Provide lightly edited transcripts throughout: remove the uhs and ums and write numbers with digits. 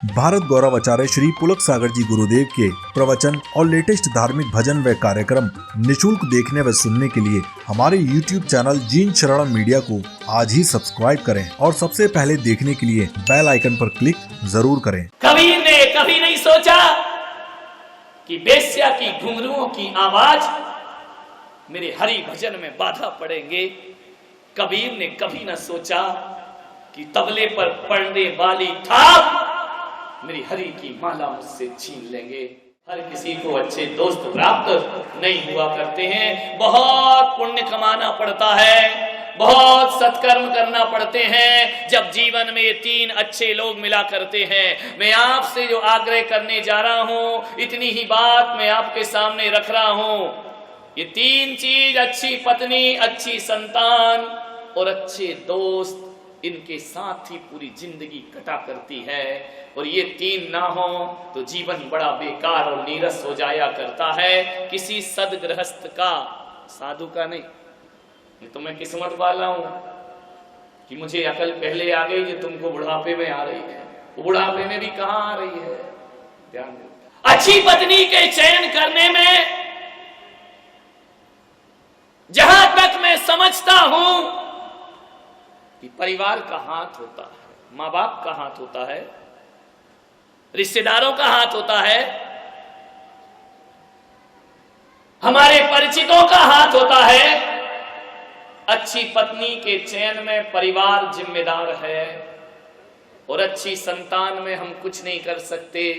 भारत गौरव आचार्य श्री पुलक सागर जी गुरुदेव के प्रवचन और लेटेस्ट धार्मिक भजन व कार्यक्रम निशुल्क देखने व सुनने के लिए हमारे YouTube चैनल जीन शरणम मीडिया को आज ही सब्सक्राइब करें और सबसे पहले देखने के लिए बेल आइकन पर क्लिक जरूर करें। कबीर ने कभी नहीं सोचा कि बेश्या की घुंघरुओं की आवाज मेरे हरि भजन में बाधा पड़ेंगे। कबीर ने कभी न सोचा कि तबले पर पड़ने वाली थाप मेरी हरि की माला मुझसे छीन लेंगे। हर किसी को अच्छे दोस्त प्राप्त नहीं हुआ करते हैं। बहुत पुण्य कमाना पड़ता है, बहुत सत्कर्म करना पड़ते हैं जब जीवन में ये तीन अच्छे लोग मिला करते हैं। मैं आपसे जो आग्रह करने जा रहा हूं, इतनी ही बात मैं आपके सामने रख रहा हूं। ये तीन चीज, अच्छी पत्नी, अच्छी संतान और अच्छे दोस्त, इनके साथ ही पूरी जिंदगी कटा करती है। और ये तीन ना हो तो जीवन बड़ा बेकार और नीरस हो जाया करता है। किसी सदगृहस्थ का, साधु का नहीं। ये तो मैं किस्मत वाला हूं कि मुझे अकल पहले आ गई जो तुमको बुढ़ापे में आ रही है। वो बुढ़ापे में भी कहां आ रही है, ध्यान दो। अच्छी पत्नी के चयन करने में जहां तक मैं समझता हूं कि परिवार का हाथ होता है, माँ बाप का हाथ होता है, रिश्तेदारों का हाथ होता है, हमारे परिचितों का हाथ होता है। अच्छी पत्नी के चयन में परिवार जिम्मेदार है और अच्छी संतान में हम कुछ नहीं कर सकते।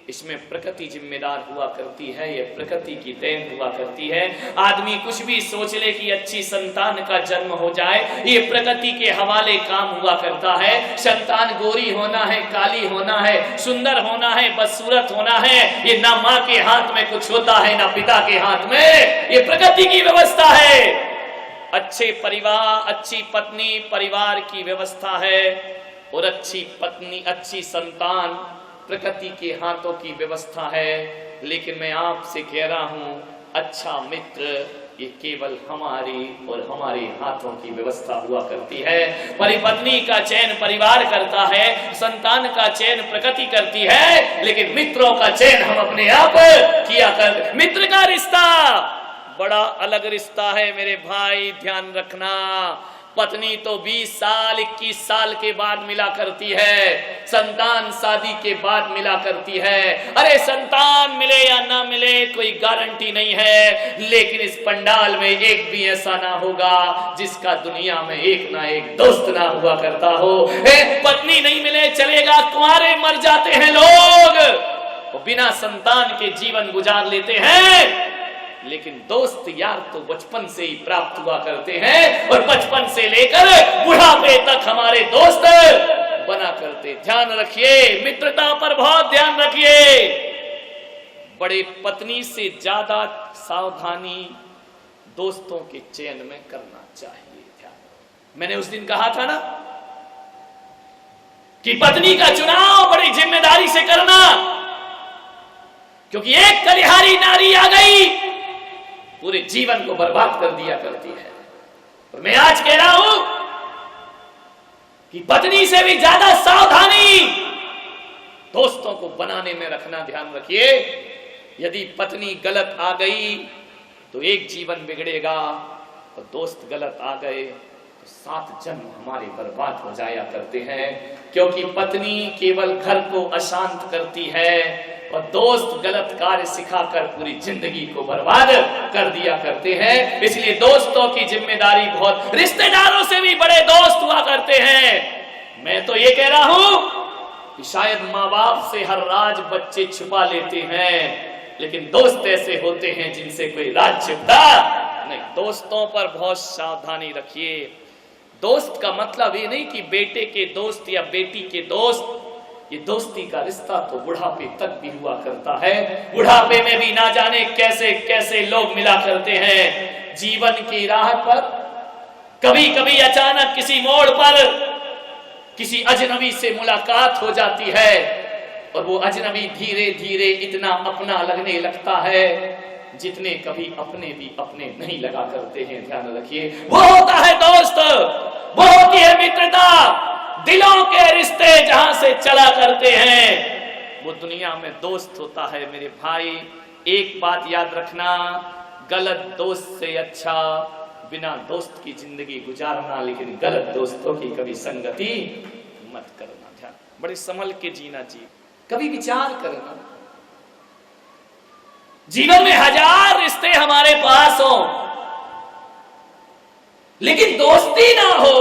इसमें प्रकृति जिम्मेदार हुआ करती है, ये प्रकृति की देन हुआ करती है। आदमी कुछ भी सोच ले कि अच्छी संतान का जन्म हो जाए, ये प्रकृति के हवाले काम हुआ करता है। संतान गोरी होना है, काली होना है, सुंदर होना है, बदसूरत होना है, ये ना माँ के हाथ में कुछ होता है ना पिता के हाथ में, ये प्रकृति की व्यवस्था है। अच्छे परिवार, अच्छी पत्नी परिवार की व्यवस्था है और अच्छी पत्नी, अच्छी संतान प्रकृति के हाथों की व्यवस्था है। लेकिन मैं आपसे कह रहा हूं, अच्छा मित्र ये केवल हमारी और हमारे हाथों की व्यवस्था हुआ करती है। परिपत्नी का चयन परिवार करता है, संतान का चयन प्रकृति करती है, लेकिन मित्रों का चयन हम अपने आप किया कर। मित्र का रिश्ता बड़ा अलग रिश्ता है मेरे भाई, ध्यान रखना। पत्नी तो 20 साल 21 साल के बाद मिला करती है, संतान शादी के बाद मिला करती है। अरे संतान मिले या ना मिले कोई गारंटी नहीं है, लेकिन इस पंडाल में एक भी ऐसा ना होगा जिसका दुनिया में एक ना एक दोस्त ना हुआ करता हो। पत्नी नहीं मिले चलेगा, कुंवारे मर जाते हैं लोग, वो बिना संतान के जीवन गुजार लेते हैं। लेकिन दोस्त यार तो बचपन से ही प्राप्त हुआ करते हैं और बचपन से लेकर बुढ़ापे तक हमारे दोस्त बना करते। ध्यान रखिए, मित्रता पर बहुत ध्यान रखिए। बड़े पत्नी से ज्यादा सावधानी दोस्तों के चयन में करना चाहिए। ध्यान, मैंने उस दिन कहा था ना कि पत्नी का चुनाव बड़ी जिम्मेदारी से करना, क्योंकि एक कलिहारी नारी आ गई पूरे जीवन को बर्बाद कर दिया करती है। और मैं आज कह रहा हूं कि पत्नी से भी ज्यादा सावधानी दोस्तों को बनाने में रखना। ध्यान रखिए, यदि पत्नी गलत आ गई तो एक जीवन बिगड़ेगा और दोस्त गलत आ गए तो 7 जन्म हमारे बर्बाद हो जाया करते हैं। क्योंकि पत्नी केवल घर को अशांत करती है और दोस्त गलत कार्य सिखाकर पूरी जिंदगी को बर्बाद कर दिया करते हैं। इसलिए दोस्तों की जिम्मेदारी बहुत, रिश्तेदारों से भी बड़े दोस्त हुआ करते हैं। मैं तो ये कह रहा हूं कि शायद माँ बाप से हर राज बच्चे छुपा लेते हैं, लेकिन दोस्त ऐसे होते हैं जिनसे कोई राज छिपता नहीं। दोस्तों पर बहुत सावधानी रखिए। दोस्त का मतलब ये नहीं कि बेटे के दोस्त या बेटी के दोस्त, ये दोस्ती का रिश्ता तो बुढ़ापे तक भी हुआ करता है। बुढ़ापे में भी ना जाने कैसे कैसे लोग मिला करते हैं। जीवन की राह पर कभी कभी अचानक किसी मोड़ पर किसी अजनबी से मुलाकात हो जाती है और वो अजनबी धीरे धीरे इतना अपना लगने लगता है जितने कभी अपने भी अपने नहीं लगा करते हैं। ध्यान रखिए, वो होता है दोस्त, वो होती है मित्रता। दिलों के रिश्ते जहां से चला करते हैं वो दुनिया में दोस्त होता है। मेरे भाई, एक बात याद रखना, गलत दोस्त से अच्छा बिना दोस्त की जिंदगी गुजारना, लेकिन गलत दोस्तों की कभी संगति मत करना। ध्यान, बड़े संभल के जीना जी, कभी विचार करना। जीवन में हजार रिश्ते हमारे पास हो, लेकिन दोस्ती ना हो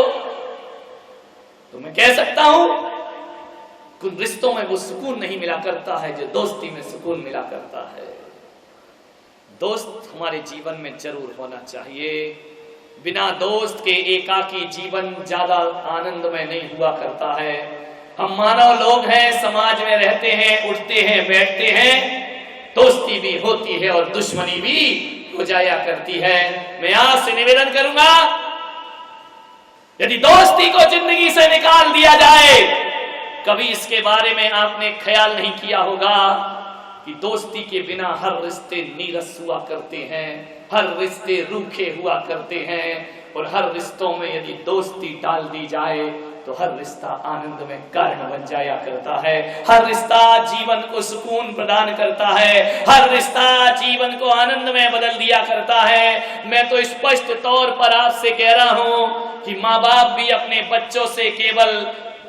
तो मैं कह सकता हूं कुछ रिश्तों में वो सुकून नहीं मिला करता है जो दोस्ती में सुकून मिला करता है। दोस्त हमारे जीवन में जरूर होना चाहिए। बिना दोस्त के एकाकी जीवन ज्यादा आनंदमय नहीं हुआ करता है। हम मानव लोग हैं, समाज में रहते हैं, उठते हैं, बैठते हैं, दोस्ती भी होती है और दुश्मनी भी हो जाया करती है। मैं आपसे निवेदन करूंगा, यदि दोस्ती को जिंदगी से निकाल दिया जाए, कभी इसके बारे में आपने ख्याल नहीं किया होगा कि दोस्ती के बिना हर रिश्ते नीरस हुआ करते हैं, हर रिश्ते रूखे हुआ करते हैं, और हर रिश्तों में यदि दोस्ती डाल दी जाए तो हर रिश्ता आनंद में कारण बन जाया करता है। हर रिश्ता जीवन को सुकून प्रदान करता है, हर रिश्ता जीवन को आनंद में बदल दिया करता है। मैं तो स्पष्ट तौर पर आपसे कह रहा हूं कि माँ बाप भी अपने बच्चों से केवल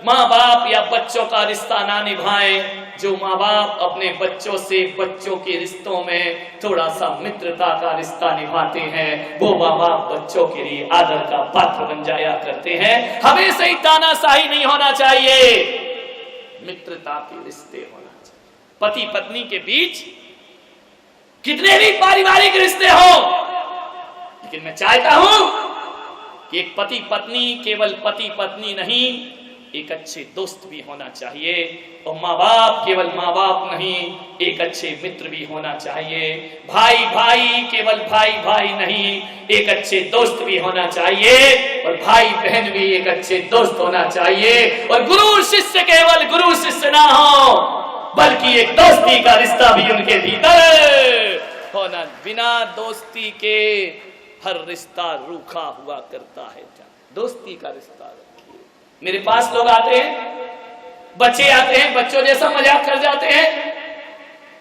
माँ बाप या बच्चों का रिश्ता ना निभाएं। जो माँ बाप अपने बच्चों से बच्चों के रिश्तों में थोड़ा सा मित्रता का रिश्ता निभाते हैं, वो माँ बाप बच्चों के लिए आदर का पात्र बन जाया करते हैं। हमेशा ही तानाशाही नहीं होना चाहिए, मित्रता के रिश्ते होना चाहिए। पति पत्नी के बीच कितने भी पारिवारिक रिश्ते हो, लेकिन मैं चाहता हूं कि एक पति पत्नी केवल पति पत्नी नहीं, एक अच्छे दोस्त भी होना चाहिए। और माँ बाप केवल माँ बाप नहीं, एक अच्छे मित्र भी होना चाहिए। भाई भाई केवल भाई भाई नहीं, एक अच्छे दोस्त भी होना चाहिए। और भाई बहन भी एक अच्छे दोस्त होना चाहिए। और गुरु शिष्य केवल गुरु शिष्य ना हो, बल्कि एक दोस्ती का रिश्ता भी उनके भीतर होना। बिना दोस्ती के हर रिश्ता रूखा हुआ करता है। दोस्ती का रिश्ता रखिए। मेरे पास लोग आते हैं, बच्चे आते हैं, बच्चों जैसा मजाक कर जाते हैं,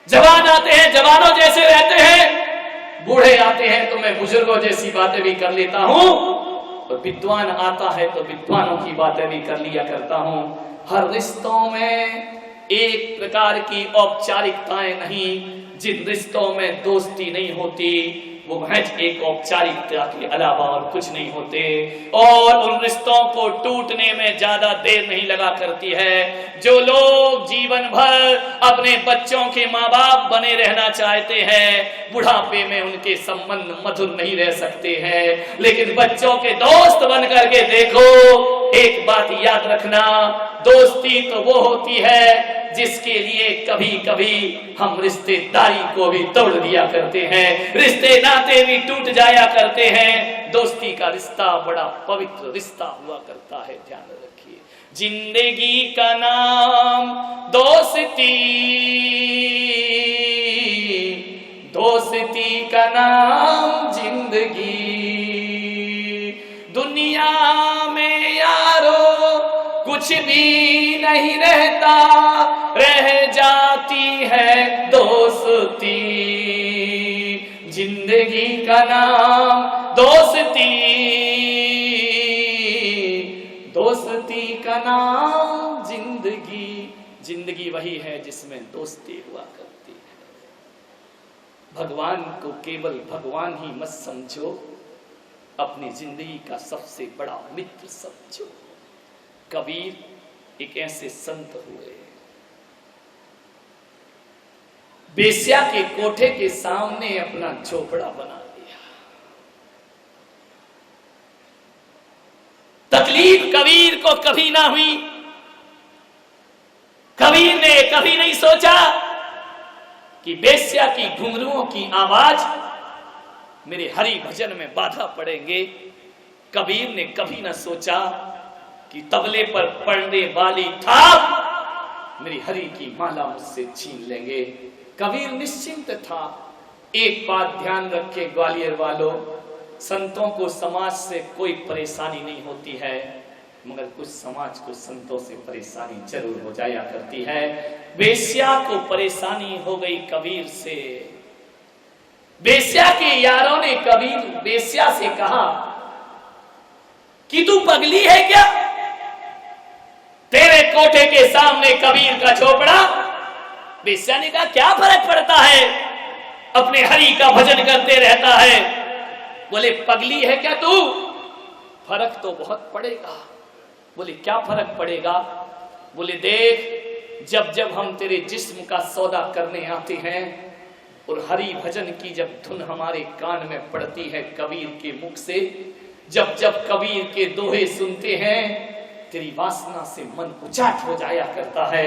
जवान आते हैं, जवानों जैसे रहते हैं, बूढ़े आते हैं तो मैं बुजुर्गों जैसी बातें भी कर लेता हूं, और विद्वान आता है तो विद्वानों की बातें भी कर लिया करता हूं। हर रिश्तों में एक प्रकार की औपचारिकताएं नहीं। जिन रिश्तों में दोस्ती नहीं होती वो महज एक औपचारिकता के अलावा और कुछ नहीं होते, और उन रिश्तों को टूटने में ज्यादा देर नहीं लगा करती है। जो लोग जीवन भर अपने बच्चों के माँ बाप बने रहना चाहते हैं, बुढ़ापे में उनके संबंध मधुर नहीं रह सकते हैं, लेकिन बच्चों के दोस्त बन करके देखो। एक बात याद रखना, दोस्ती तो वो होती है जिसके लिए कभी कभी हम रिश्तेदारी को भी तोड़ दिया करते हैं, रिश्ते नाते भी टूट जाया करते हैं। दोस्ती का रिश्ता बड़ा पवित्र रिश्ता हुआ करता है, ध्यान रखिए। जिंदगी का नाम दोस्ती, दोस्ती का नाम जिंदगी। दुनिया में यारो कुछ भी नहीं रहता, रह जाती है दोस्ती। जिंदगी का नाम दोस्ती, दोस्ती का नाम जिंदगी। जिंदगी वही है जिसमें दोस्ती हुआ करती है। भगवान को केवल भगवान ही मत समझो, अपनी जिंदगी का सबसे बड़ा मित्र समझो। कबीर एक ऐसे संत हुए, बेश्या के कोठे के सामने अपना झोपड़ा बना दिया। तकलीफ कबीर को कभी ना हुई। कबीर ने कभी नहीं सोचा कि बेश्या की घुंघरुओं की आवाज मेरे हरि भजन में बाधा पड़ेंगे। कबीर ने कभी ना सोचा कि तबले पर पड़ने वाली थाप मेरी हरि की माला मुझसे छीन लेंगे। कबीर निश्चिंत था। एक बात ध्यान रखे ग्वालियर वालों, संतों को समाज से कोई परेशानी नहीं होती है। मगर कुछ समाज को संतों से परेशानी जरूर हो जाया करती है। वेश्या को परेशानी हो गई कबीर से। वेश्या के यारों ने कबीर वेश्या से कहा कि तू पगली है क्या? तेरे कोठे के सामने कबीर का झोपड़ा। वेश्या ने कहा क्या फर्क पड़ता है, अपने हरि का भजन करते रहता है। बोले पगली है क्या तू? फर्क तो बहुत पड़ेगा। बोले क्या फर्क पड़ेगा? बोले देख, जब जब हम तेरे जिस्म का सौदा करने आते हैं और हरि भजन की जब धुन हमारे कान में पड़ती है कबीर के मुख से, जब जब कबीर के दोहे सुनते हैं, तेरी वासना से मन उचाट हो जाया करता है।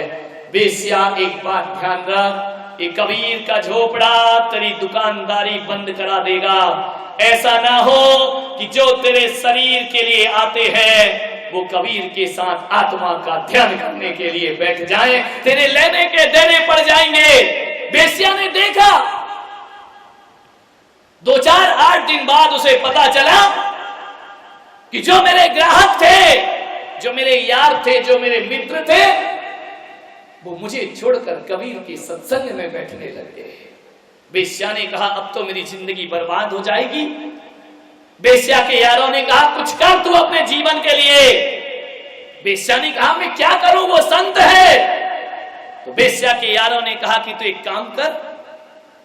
वेश्या एक बात ध्यान रख, ये कबीर का झोपड़ा तेरी दुकानदारी बंद करा देगा। ऐसा ना हो कि जो तेरे शरीर के लिए आते हैं वो कबीर के साथ आत्मा का ध्यान करने के लिए बैठ जाएं, तेरे लेने के देने पड़ जाएंगे। वेश्या ने देखा, 2-4-8 दिन बाद उसे पता चला कि जो मेरे ग्राहक थे, जो मेरे यार थे, जो मेरे मित्र थे, वो मुझे छोड़कर कबीर के सत्संग में बैठने लगे। वेश्या ने कहा अब तो मेरी जिंदगी बर्बाद हो जाएगी। वेश्या के यारों ने कहा कुछ कर तू अपने जीवन के लिए। वेश्या ने कहा मैं क्या करूं, वो संत है। तो वेश्या के यारों ने कहा कि तू एक काम कर,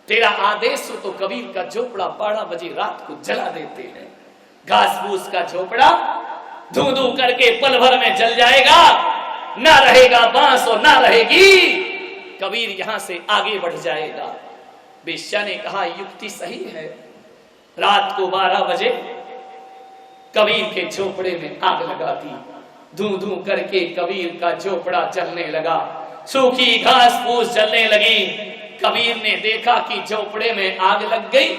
तेरा आदेश हो तो कबीर का झोपड़ा 12 बजे रात को जला देते हैं। घास फूस का झोपड़ा धू धू करके पल भर में जल जाएगा, ना रहेगा बांस और ना रहेगी, कबीर यहां से आगे बढ़ जाएगा। वेश्या ने कहा युक्ति सही है। रात को 12 बजे कबीर के झोपड़े में आग लगा दी। धू धू करके कबीर का झोपड़ा जलने लगा, सूखी घास फूस जलने लगी। कबीर ने देखा कि झोपड़े में आग लग गई।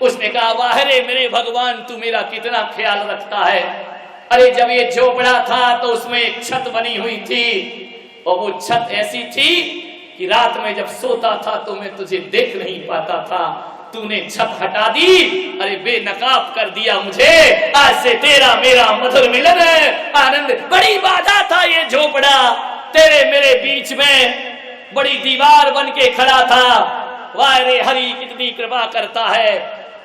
उसने कहा वाह रे मेरे भगवान, तू मेरा कितना ख्याल रखता है। अरे जब ये झोपड़ा था तो उसमें एक छत बनी हुई थी, और वो छत ऐसी थी कि रात में जब सोता था तो मैं तुझे देख नहीं पाता था। तूने छत हटा दी, अरे बेनकाब कर दिया मुझे। आज से तेरा मेरा मधुर मिलन है, आनंद। बड़ी बाधा था ये झोपड़ा, तेरे मेरे बीच में बड़ी दीवार बन के खड़ा था। वाह रे हरि कितनी कृपा करता है।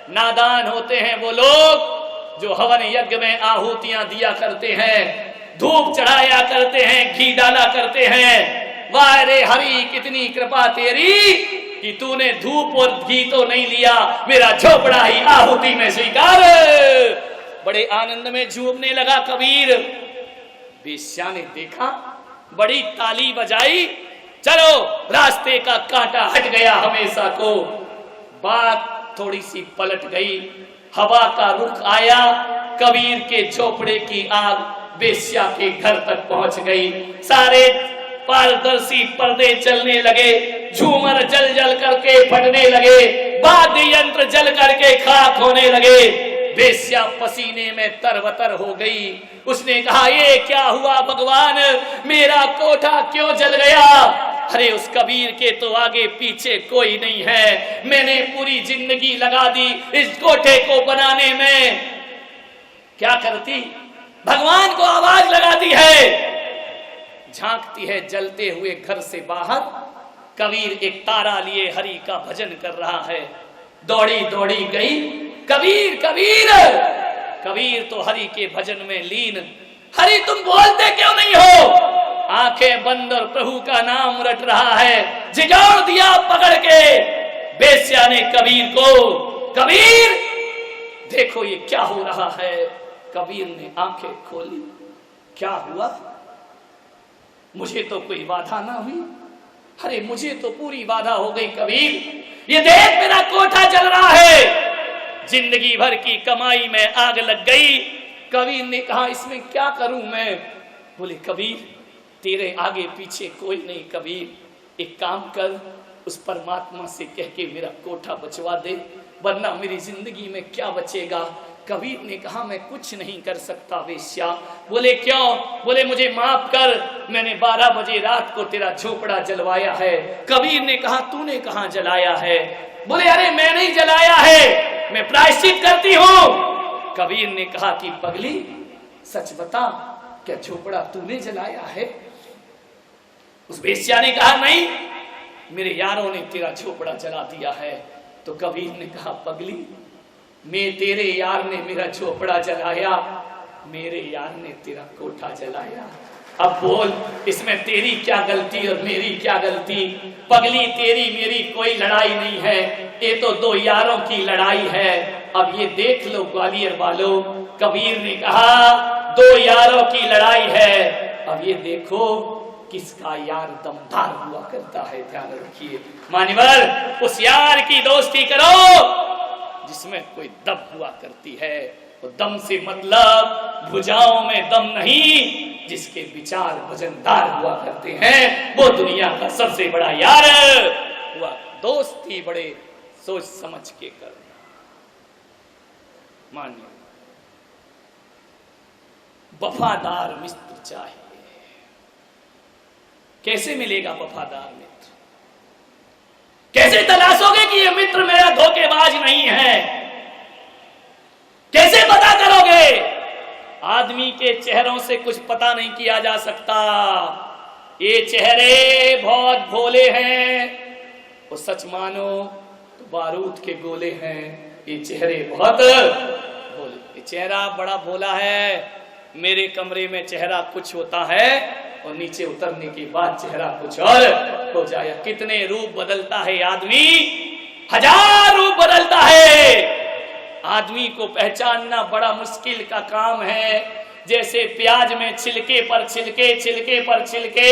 नादान होते हैं वो लोग जो हवन यज्ञ में आहुतियां दिया करते हैं, धूप चढ़ाया करते हैं, घी डाला करते हैं। वाह रे हरि कितनी कृपा तेरी कि तूने धूप और घी तो नहीं लिया, मेरा झोपड़ा ही आहुति में स्वीकार। बड़े आनंद में झूमने लगा कबीर। वेश्या ने देखा, बड़ी ताली बजाई, चलो रास्ते का कांटा हट गया हमेशा को। बात थोड़ी सी पलट गई, हवा का रुख आया, कबीर के झोपड़े की आग वेश्या के घर तक पहुंच गई। सारे पारदर्शी पर्दे चलने लगे, झूमर जल जल करके फटने लगे, वाद्य यंत्र जल करके खाक होने लगे। वेश्या पसीने में तरबतर हो गई। उसने कहा ये क्या हुआ भगवान, मेरा कोठा क्यों जल गया? अरे उस कबीर के तो आगे पीछे कोई नहीं है, मैंने पूरी जिंदगी लगा दी इस कोठे को बनाने में। क्या करती, भगवान को आवाज लगाती है। झांकती है जलते हुए घर से बाहर, कबीर एक तारा लिए हरि का भजन कर रहा है। दौड़ी दौड़ी गई, कबीर कबीर। कबीर तो हरि के भजन में लीन। हरि तुम बोलते क्यों नहीं हो? आंखें बंद और प्रभु का नाम रट रहा है। झिझोड़ दिया पकड़ के वेश्या ने कबीर को। कबीर देखो ये क्या हो रहा है। कबीर ने आंखें खोली, क्या हुआ? मुझे तो कोई बाधा ना हुई। अरे मुझे तो पूरी बाधा हो गई कबीर। ये देख मेरा कोठा जल रहा है, जिंदगी भर की कमाई में आग लग गई। कबीर ने कहा इसमें क्या करूं मैं? बोले कबीर तेरे आगे पीछे कोई नहीं। कबीर एक काम कर, उस परमात्मा से कह के मेरा कोठा बचवा दे, वरना मेरी जिंदगी में क्या बचेगा। कबीर ने कहा मैं कुछ नहीं कर सकता वेश्या। बोले क्यों? बोले मुझे माफ कर, मैंने 12 बजे रात को तेरा झोपड़ा जलवाया है। कबीर ने कहा तूने कहां जलाया है? बोले अरे मैं नहीं जलाया है, मैं प्रायश्चित करती हूं। कबीर ने कहा कि पगली सच बता, क्या झोपड़ा तूने जलाया है? उस वेश्या ने कहा, नहीं, मेरे यारों ने तेरा झोपड़ा जला दिया है। तो कबीर ने कहा, पगली, मैं तेरे यार ने मेरा झोपड़ा जलाया, मेरे यार ने तेरा कोठा जलाया। अब बोल, इसमें तेरी क्या गलती और मेरी क्या गलती? पगली, तेरी मेरी कोई लड़ाई नहीं है, ये तो दो यारों की लड़ाई है। अब ये देख लो ग्वालियर वालों, कबीर ने कहा दो यारों की लड़ाई है, अब ये देखो किसका यार दमदार हुआ करता है। ध्यान रखिए मान्यवर, उस यार की दोस्ती करो जिसमें कोई दम हुआ करती है। वो दम से मतलब भुजाओं में दम नहीं, जिसके विचार वजनदार हुआ करते हैं, वो दुनिया का सबसे बड़ा यार हुआ। दोस्ती बड़े सोच समझ के करना। मानिए, वफादार मित्र चाहिए। कैसे मिलेगा वफादार मित्र? कैसे तलाशोगे कि ये मित्र मेरा धोखेबाज नहीं है? कैसे पता करोगे? आदमी के चेहरों से कुछ पता नहीं किया जा सकता। ये चेहरे बहुत भोले हैं, वो सच मानो तो बारूद के गोले हैं। ये चेहरे बहुत भोले, ये चेहरा बड़ा भोला है। मेरे कमरे में चेहरा कुछ होता है और नीचे उतरने के बाद चेहरा कुछ और हो जाए। कितने रूप बदलता है आदमी, 1000 रूप बदलता है। आदमी को पहचानना बड़ा मुश्किल का काम है। जैसे प्याज में छिलके पर छिलके, छिलके पर छिलके,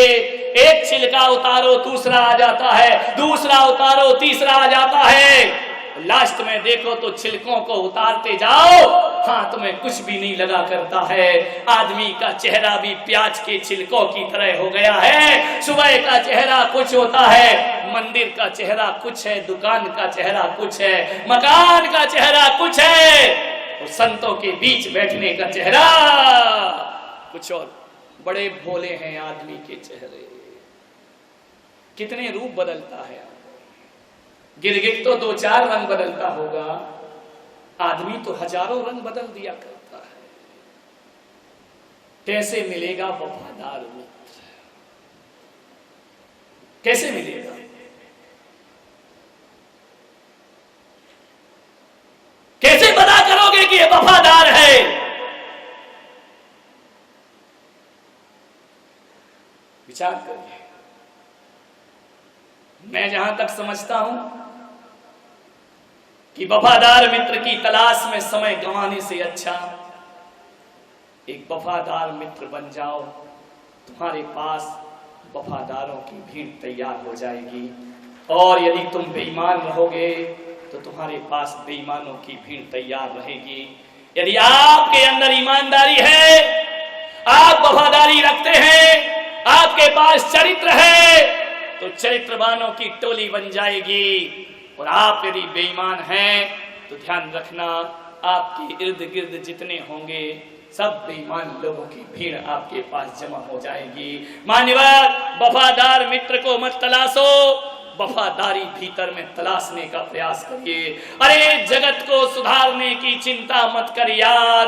एक छिलका उतारो दूसरा आ जाता है, दूसरा उतारो तीसरा आ जाता है। लास्ट में देखो तो छिलकों को उतारते जाओ, हाथ में कुछ भी नहीं लगा करता है। आदमी का चेहरा भी प्याज के छिलकों की तरह हो गया है। सुबह का चेहरा कुछ होता है, मंदिर का चेहरा कुछ है, दुकान का चेहरा कुछ है, मकान का चेहरा कुछ है, और संतों के बीच बैठने का चेहरा कुछ और। बड़े भोले हैं आदमी के चेहरे, कितने रूप बदलता है। गिरगिट तो 2-4 रंग बदलता होगा, आदमी तो हजारों रंग बदल दिया करता है। कैसे मिलेगा वफादार मित्र? कैसे मिलेगा? कैसे पता करोगे कि ये वफादार है? विचार करिए। मैं जहां तक समझता हूं कि वफादार मित्र की तलाश में समय गंवाने से अच्छा एक वफादार मित्र बन जाओ। तुम्हारे पास वफादारों की भीड़ तैयार हो जाएगी, और यदि तुम बेईमान रहोगे तो तुम्हारे पास बेईमानों की भीड़ तैयार रहेगी। यदि आपके अंदर ईमानदारी है, आप वफादारी रखते हैं, आपके पास चरित्र है, तो चरित्रवानों की टोली बन जाएगी। और आप यदि बेईमान हैं तो ध्यान रखना, आपके इर्द गिर्द जितने होंगे सब बेईमान लोगों की भीड़ आपके पास जमा हो जाएगी। मान्यवर, वफादार मित्र को मत तलाशो, वफादारी भीतर में तलाशने का प्रयास करिए। अरे जगत को सुधारने की चिंता मत कर यार,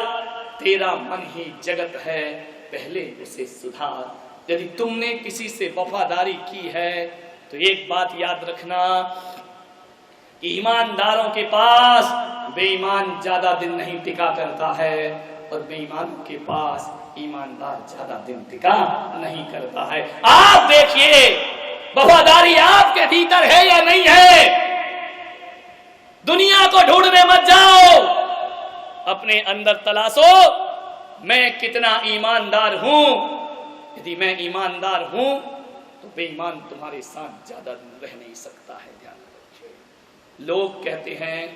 तेरा मन ही जगत है, पहले उसे सुधार। यदि तुमने किसी से वफादारी की है तो एक बात याद रखना, ईमानदारों के पास बेईमान ज्यादा दिन नहीं टिका करता है, और बेईमानों के पास ईमानदार ज्यादा दिन टिका नहीं करता है। आप देखिए वफादारी आपके भीतर है या नहीं है। दुनिया को ढूंढने मत जाओ, अपने अंदर तलाशो, मैं कितना ईमानदार हूं। यदि मैं ईमानदार हूं तो बेईमान तुम्हारे साथ ज्यादा रह नहीं सकता है। ध्यान रखिए। लोग कहते हैं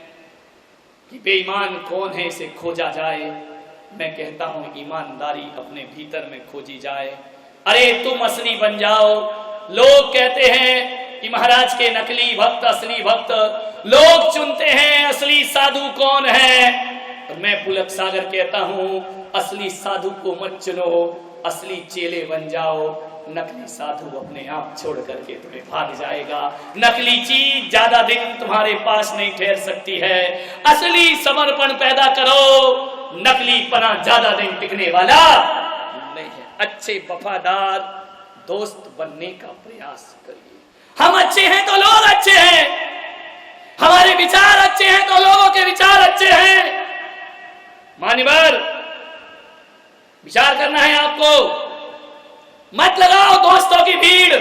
कि बेईमान कौन है, इसे खोजा जाए। मैं कहता हूं ईमानदारी अपने भीतर में खोजी जाए। अरे तुम असली बन जाओ। लोग कहते हैं कि महाराज के नकली भक्त असली भक्त, लोग चुनते हैं असली साधु कौन है। और मैं पुलक सागर कहता हूं असली साधु को मत चुनो, असली चेले बन जाओ। नकली साधु अपने आप छोड़ करके तुम्हें भाग जाएगा। नकली चीज ज्यादा दिन तुम्हारे पास नहीं ठहर सकती है। असली समर्पण पैदा करो, नकली पना ज्यादा दिन टिकने वाला नहीं है। अच्छे वफादार दोस्त बनने का प्रयास करिए। हम अच्छे हैं तो लोग अच्छे हैं, हमारे विचार अच्छे हैं तो लोगों के विचार अच्छे हैं। मान्यवर, विचार करना है आपको। मत लगाओ दोस्तों की भीड़।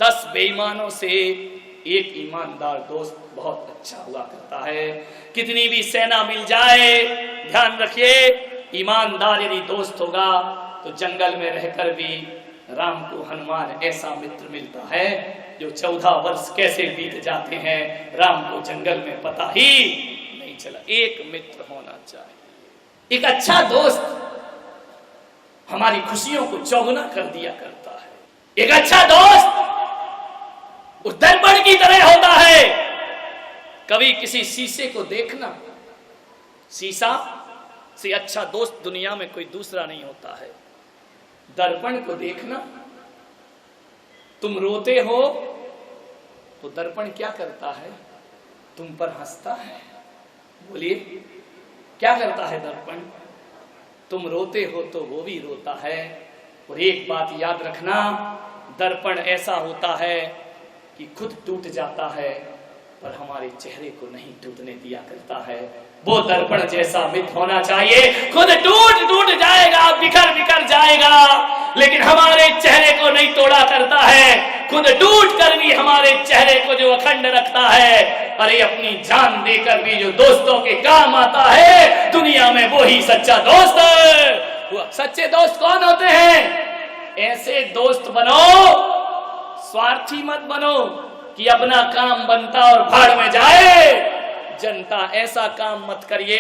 10 बेईमानों से एक ईमानदार दोस्त बहुत अच्छा हुआ करता है। कितनी भी सेना मिल जाए, ध्यान रखिए, ईमानदार यदि दोस्त होगा तो जंगल में रहकर भी राम को हनुमान ऐसा मित्र मिलता है जो 14 वर्ष कैसे बीत जाते हैं राम को जंगल में पता ही नहीं चला। एक मित्र होना चाहिए। एक अच्छा दोस्त हमारी खुशियों को चौगुना कर दिया करता है। एक अच्छा दोस्त उस दर्पण की तरह होता है। कभी किसी शीशे को देखना, शीशा से अच्छा दोस्त दुनिया में कोई दूसरा नहीं होता है। दर्पण को देखना, तुम रोते हो तो दर्पण क्या करता है? तुम पर हंसता है। बोलिए, क्या करता है दर्पण? तुम रोते हो तो वो भी रोता है। और एक बात याद रखना, दर्पण ऐसा होता है कि खुद टूट जाता है पर हमारे चेहरे को नहीं टूटने दिया करता है। वो दर्पण जैसा मित्र होना चाहिए। खुद टूट जाएगा, बिखर जाएगा, लेकिन हमारे चेहरे को नहीं तोड़ा करता है। खुद टूट कर भी हमारे चेहरे को जो अखंड रखता है, अरे अपनी जान देकर भी जो दोस्तों के काम आता है दुनिया में, वो ही सच्चा दोस्त है। सच्चे दोस्त कौन होते हैं? ऐसे दोस्त बनो, स्वार्थी मत बनो कि अपना काम बनता और भाड़ में जाए। जनता, ऐसा काम मत करिए।